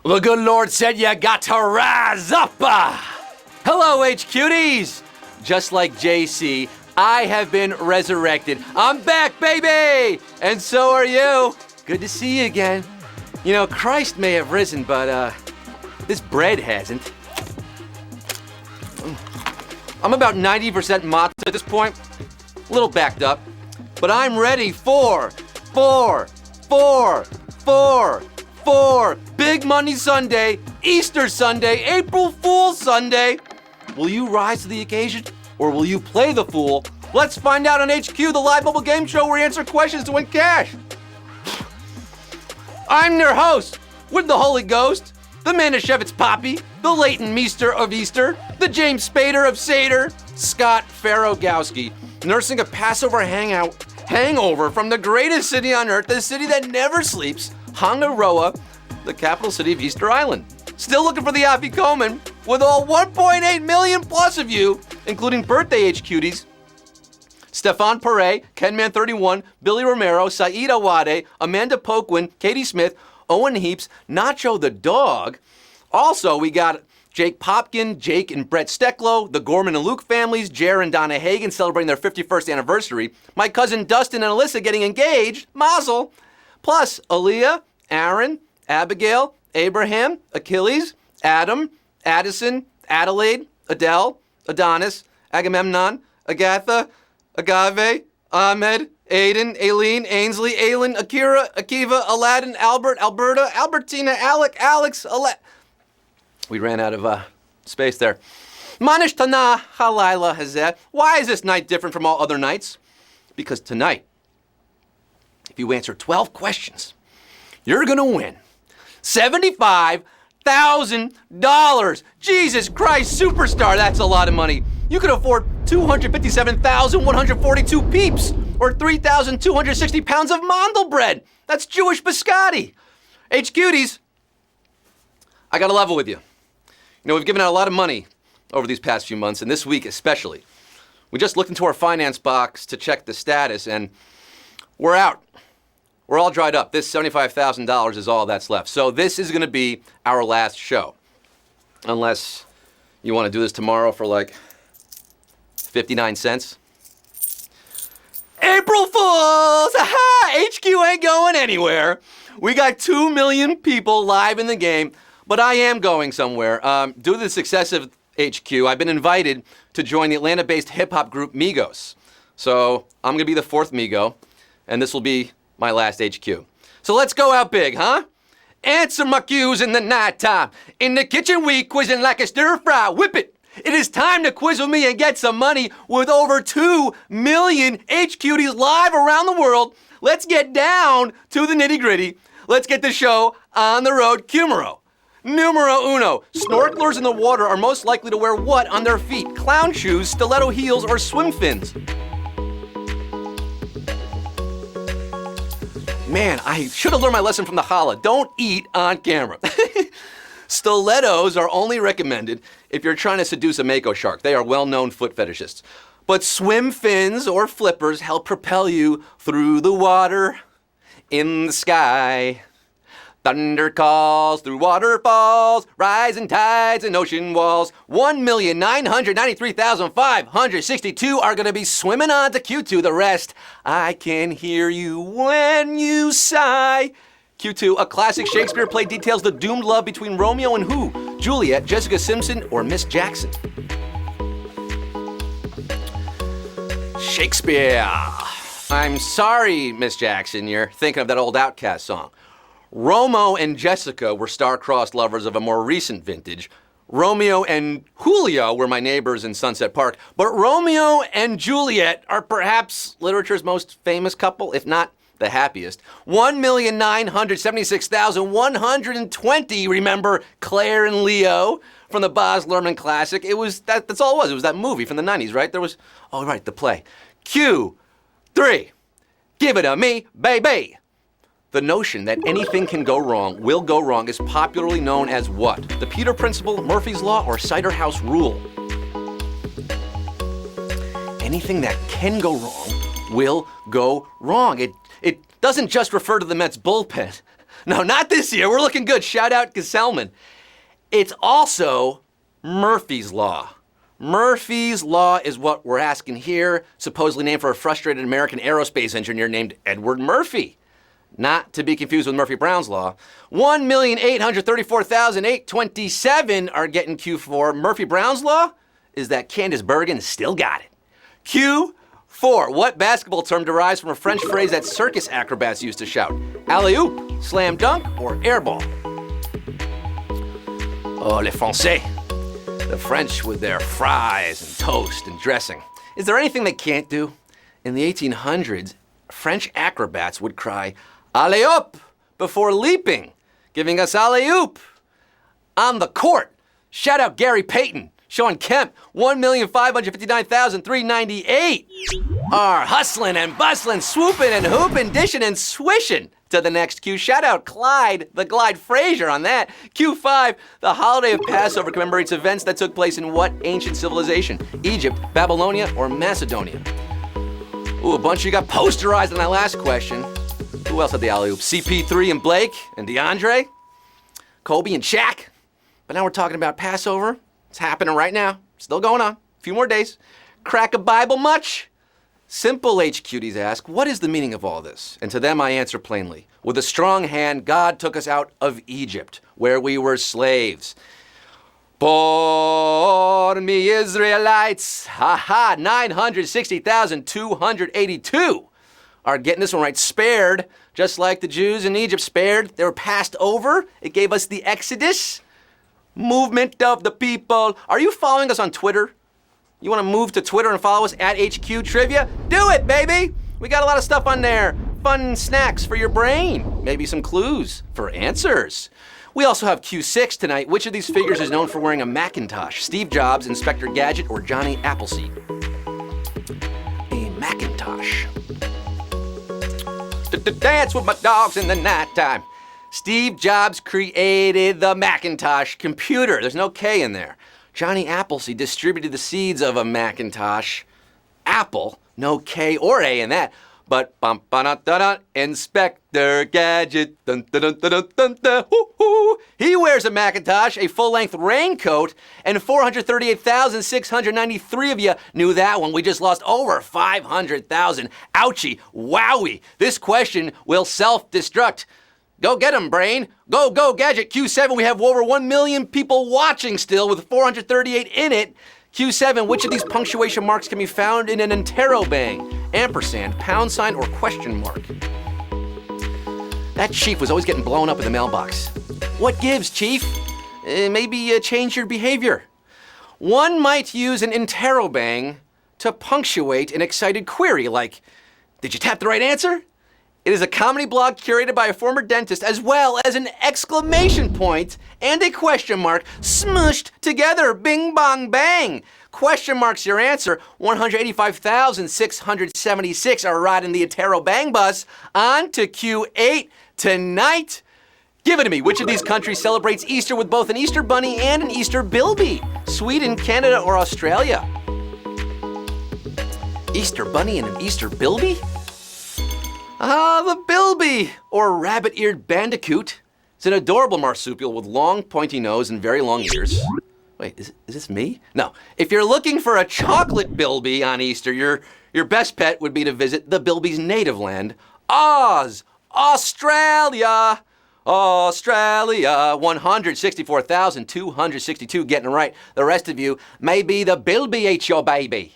The good Lord said you got to rise up. Hello, HQties. Just like JC, I have been resurrected. I'm back, baby! And so are you. Good to see you again. You know, Christ may have risen, but this bread hasn't. I'm about 90% matzah at this point. A little backed up. But I'm ready for Big Money Sunday, Easter Sunday, April Fool's Sunday. Will you rise to the occasion, or will you play the fool? Let's find out on HQ, the live mobile game show where we answer questions to win cash. I'm your host, with the Holy Ghost, the Manischewitz Poppy, the Leighton Meester of Easter, the James Spader of Seder, Scott Rogowsky, nursing a Passover hangover from the greatest city on earth, the city that never sleeps, Hongaroa, the capital city of Easter Island. Still looking for the Afikoman, with all 1.8 million plus of you, including birthday HQties, Stefan Perret, Kenman31, Billy Romero, Saeed Awade, Amanda Poquin, Katie Smith, Owen Heaps, Nacho the dog. Also, we got Jake Popkin, Jake and Brett Stecklow, the Gorman and Luke families, Jer and Donna Hagen celebrating their 51st anniversary, my cousin Dustin and Alyssa getting engaged, mazel, plus Aaliyah, Aaron, Abigail, Abraham, Achilles, Adam, Addison, Adelaide, Adele, Adonis, Agamemnon, Agatha, Agave, Ahmed, Aiden, Aileen, Ainsley, Aylin, Akira, Akiva, Aladdin, Albert, Alberta, Albertina, Alec, Alex, We ran out of space there. Manish Tana Halayla Hazeh. Why is this night different from all other nights? Because tonight, if you answer 12 questions, you're gonna win $75,000. Jesus Christ, superstar, that's a lot of money. You could afford 257,142 peeps, or 3,260 pounds of mandel bread. That's Jewish biscotti. HQties, I got to level with you. You know, we've given out a lot of money over these past few months, and this week especially. We just looked into our finance box to check the status, and we're out. We're all dried up. This $75,000 is all that's left. So this is going to be our last show. Unless you want to do this tomorrow for like 59 cents. April Fools! Aha! HQ ain't going anywhere. We got 2 million people live in the game, but I am going somewhere. Due to the success of HQ, I've been invited to join the Atlanta-based hip-hop group Migos. So I'm going to be the fourth Migo, and this will be my last HQ. So let's go out big, huh? Answer my cues in the nighttime. In the kitchen we quizzing like a stir fry. Whip it! It is time to quiz with me and get some money with over 2 million HQties live around the world. Let's get down to the nitty gritty. Let's get the show on the road. Cumero. Numero uno. Snorkelers in the water are most likely to wear what on their feet? Clown shoes, stiletto heels, or swim fins? Man, I should have learned my lesson from the challah. Don't eat on camera. Stilettos are only recommended if you're trying to seduce a mako shark. They are well-known foot fetishists. But swim fins or flippers help propel you through the water, in the sky. Thunder calls through waterfalls, rising tides and ocean walls. 1,993,562 are going to be swimming on to Q2. The rest, I can hear you when you sigh. Q2, a classic Shakespeare play, details the doomed love between Romeo and who? Juliet, Jessica Simpson, or Miss Jackson? Shakespeare. I'm sorry, Miss Jackson, you're thinking of that old Outcast song. Romeo and Jessica were star-crossed lovers of a more recent vintage. Romeo and Julio were my neighbors in Sunset Park, but Romeo and Juliet are perhaps literature's most famous couple, if not the happiest. 1,976,120, remember Claire and Leo from the Baz Luhrmann classic? That's all it was. It was that movie from the 90s, right? The play. Q3, give it to me, baby. The notion that anything can go wrong, will go wrong, is popularly known as what? The Peter Principle, Murphy's Law, or Cider House Rule? Anything that can go wrong will go wrong. It doesn't just refer to the Mets bullpen. No, not this year. We're looking good. Shout out Gesellman. It's also Murphy's Law. Murphy's Law is what we're asking here, supposedly named for a frustrated American aerospace engineer named Edward Murphy. Not to be confused with Murphy Brown's Law. 1,834,827 are getting Q4. Murphy Brown's Law is that Candace Bergen still got it. Q4. What basketball term derives from a French phrase that circus acrobats used to shout? Alley-oop, slam dunk, or airball? Oh, les Français. The French with their fries and toast and dressing. Is there anything they can't do? In the 1800s, French acrobats would cry, alley-oop, before leaping, giving us alley-oop. On the court, shout out Gary Payton, Sean Kemp, 1,559,398 are hustling and bustling, swooping and hooping, dishing and swishing to the next Q. Shout out Clyde, the Glide Frazier on that. Q5, the holiday of Passover commemorates events that took place in what ancient civilization? Egypt, Babylonia, or Macedonia? Ooh, a bunch of you got posterized on that last question. Who else had the alley-oop? CP3 and Blake and DeAndre, Kobe and Shaq. But now we're talking about Passover. It's happening right now. Still going on. A few more days. Crack a Bible much? Simple HQDs ask, what is the meaning of all this? And to them I answer plainly. With a strong hand, God took us out of Egypt, where we were slaves. Born me Israelites, 960,282 are getting this one right. Spared, just like the Jews in Egypt spared. They were passed over. It gave us the Exodus, movement of the people. Are you following us on Twitter? You want to move to Twitter and follow us at HQ Trivia? Do it, baby! We got a lot of stuff on there. Fun snacks for your brain. Maybe some clues for answers. We also have Q6 tonight. Which of these figures is known for wearing a Macintosh? Steve Jobs, Inspector Gadget, or Johnny Appleseed? A Macintosh. Dance with my dogs in the nighttime. Steve Jobs created the Macintosh computer. There's no K in there. Johnny Appleseed distributed the seeds of a Macintosh. Apple, no K or A in that. But Inspector Gadget, he wears a Macintosh, a full-length raincoat, and 438,693 of you knew that one. We just lost over 500,000. Ouchie, wowie. This question will self-destruct. Go get 'em, brain. Go, Gadget. Q7, we have over 1 million people watching still with 438 in it. Q7, which of these punctuation marks can be found in an interrobang? Ampersand, pound sign, or question mark? That chief was always getting blown up in the mailbox. What gives, chief? Maybe change your behavior. One might use an interrobang to punctuate an excited query like, did you tap the right answer? It is a comedy blog curated by a former dentist, as well as an exclamation point and a question mark smushed together. Bing, bong, bang. Question mark's your answer. 185,676 are riding the Atero Bang Bus on to Q8 tonight. Give it to me. Which of these countries celebrates Easter with both an Easter bunny and an Easter bilby? Sweden, Canada, or Australia? Easter bunny and an Easter bilby? The bilby, or rabbit-eared bandicoot. It's an adorable marsupial with long, pointy nose and very long ears. Wait, is this me? No. If you're looking for a chocolate bilby on Easter, your best bet would be to visit the bilby's native land, Oz, Australia. Australia, 164,262 getting it right. The rest of you, maybe the bilby ate your baby.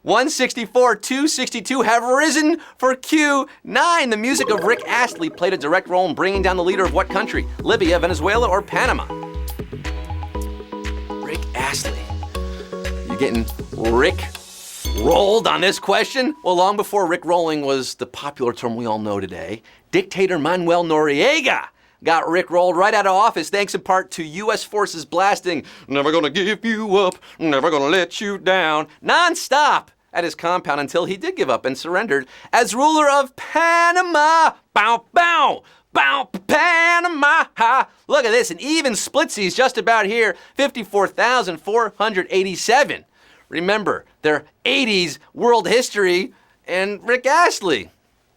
164, 262 have risen for Q9. The music of Rick Astley played a direct role in bringing down the leader of what country? Libya, Venezuela, or Panama? Rick Astley. You getting Rick rolled on this question? Well, long before Rick rolling was the popular term we all know today, dictator Manuel Noriega got Rick rolled right out of office thanks in part to U.S. forces blasting "Never Gonna Give You Up, Never Gonna Let You Down" nonstop at his compound until he did give up and surrendered as ruler of Panama. Bow, bow, bow, Panama. Look at this, an even splitsies just about here, 54,487. Remember, their 80s world history, and Rick Astley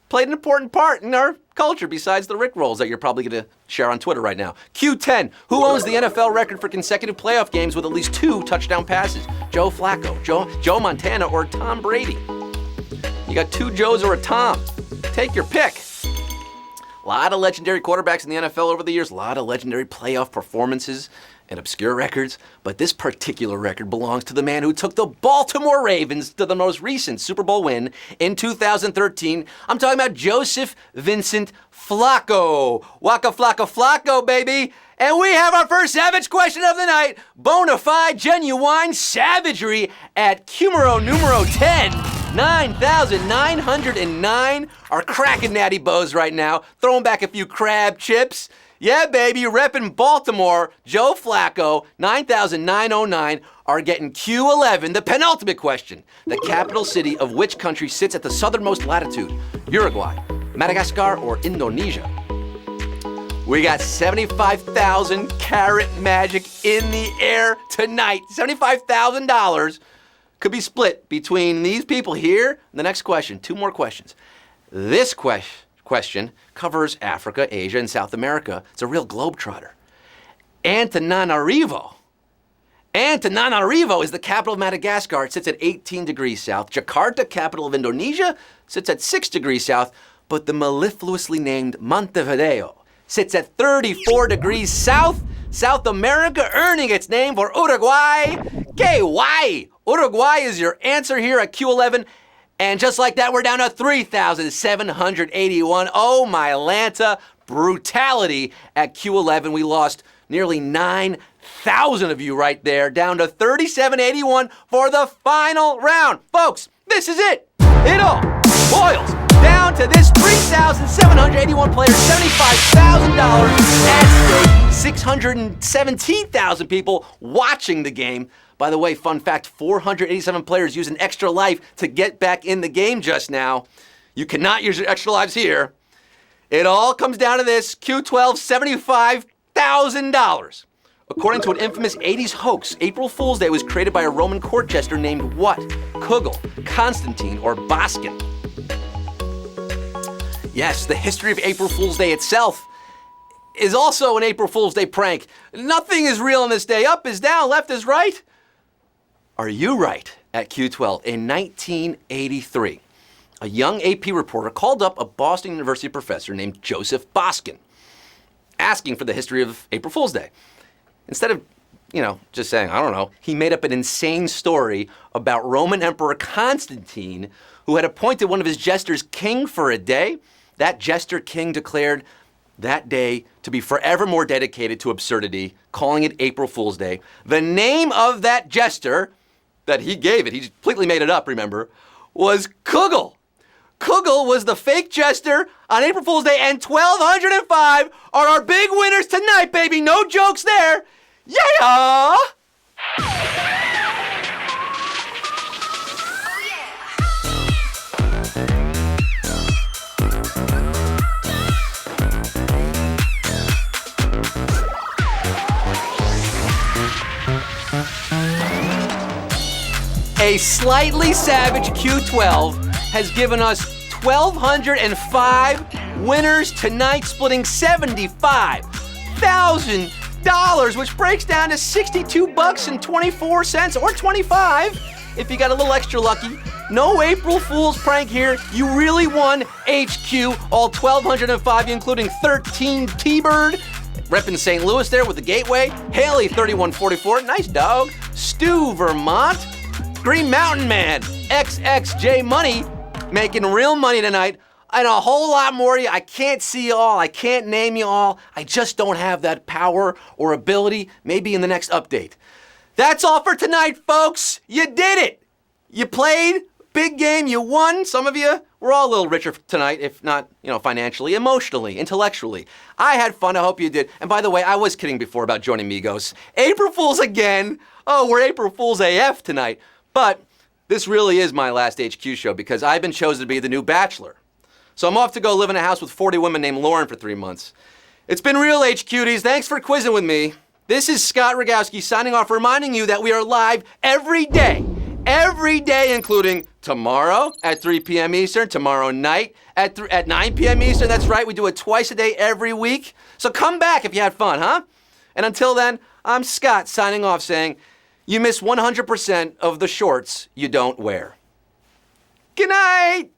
played an important part in our culture besides the Rick rolls that you're probably going to share on Twitter right now. Q10, who owns the NFL record for consecutive playoff games with at least 2 touchdown passes? Joe Flacco, Joe Montana, or Tom Brady? You got 2 Joes or a Tom. Take your pick. A lot of legendary quarterbacks in the NFL over the years, a lot of legendary playoff performances and obscure records, but this particular record belongs to the man who took the Baltimore Ravens to the most recent Super Bowl win in 2013. I'm talking about Joseph Vincent Flacco. Waka Flacco Flacco, baby. And we have our first savage question of the night. Bona fide, genuine savagery at Cumero numero 10. 9,909 are cracking natty bows right now, throwing back a few crab chips. Yeah, baby, repping Baltimore, Joe Flacco, 9,909 are getting Q11, the penultimate question. The capital city of which country sits at the southernmost latitude? Uruguay, Madagascar, or Indonesia? We got 75,000 carat magic in the air tonight. $75,000 could be split between these people here. The next question, 2 more questions. This question covers Africa, Asia, and South America. It's a real globetrotter. Antananarivo is the capital of Madagascar. It sits at 18 degrees south. Jakarta, capital of Indonesia, sits at 6 degrees south. But the mellifluously named Montevideo sits at 34 degrees south. South America earning its name for Uruguay. KY. Uruguay is your answer here at Q11. And just like that, we're down to 3,781. Oh, my Lanta. Brutality at Q11. We lost nearly 9,000 of you right there, down to 3,781 for the final round. Folks, this is it. It all boils down to this 3,781 players, $75,000 at stake, 617,000 people watching the game. By the way, fun fact, 487 players used an extra life to get back in the game just now. You cannot use your extra lives here. It all comes down to this, Q12, $75,000. According to an infamous 80s hoax, April Fool's Day was created by a Roman court jester named what? Kugel, Constantine, or Boskin? Yes, the history of April Fool's Day itself is also an April Fool's Day prank. Nothing is real on this day. Up is down, left is right. Are you right? At Q12, in 1983, a young AP reporter called up a Boston University professor named Joseph Boskin, asking for the history of April Fool's Day. Instead of, just saying, I don't know, he made up an insane story about Roman Emperor Constantine, who had appointed one of his jesters king for a day. That jester king declared that day to be forevermore dedicated to absurdity, calling it April Fool's Day. The name of that jester that he gave it, he completely made it up, remember, was Kugel. Kugel was the fake jester on April Fool's Day, and 1,205 are our big winners tonight, baby. No jokes there. Yeah! A slightly savage Q12 has given us 1,205 winners tonight, splitting $75,000, which breaks down to $62.24 or 25 if you got a little extra lucky. No April Fool's prank here. You really won HQ, all 1,205, including 13 T-Bird, repping St. Louis there with the Gateway. Haley, 3144, nice dog. Stu, Vermont. Green Mountain Man, XXJ Money, making real money tonight, and a whole lot more of you. I can't see you all. I can't name you all. I just don't have that power or ability. Maybe in the next update. That's all for tonight, folks. You did it. You played, big game, you won. Some of you, we're all a little richer tonight, if not, financially, emotionally, intellectually. I had fun. I hope you did. And by the way, I was kidding before about joining Migos. April Fools again. Oh, we're April Fools AF tonight. But this really is my last HQ show because I've been chosen to be the new bachelor. So I'm off to go live in a house with 40 women named Lauren for 3 months. It's been real, HQties. Thanks for quizzing with me. This is Scott Rogowsky signing off, reminding you that we are live every day every day, including tomorrow at 3 p.m. Eastern, tomorrow night at 9 p.m. Eastern. That's right, we do it twice a day every week. So come back if you had fun, huh? And until then, I'm Scott signing off saying, you miss 100% of the shorts you don't wear. Good night!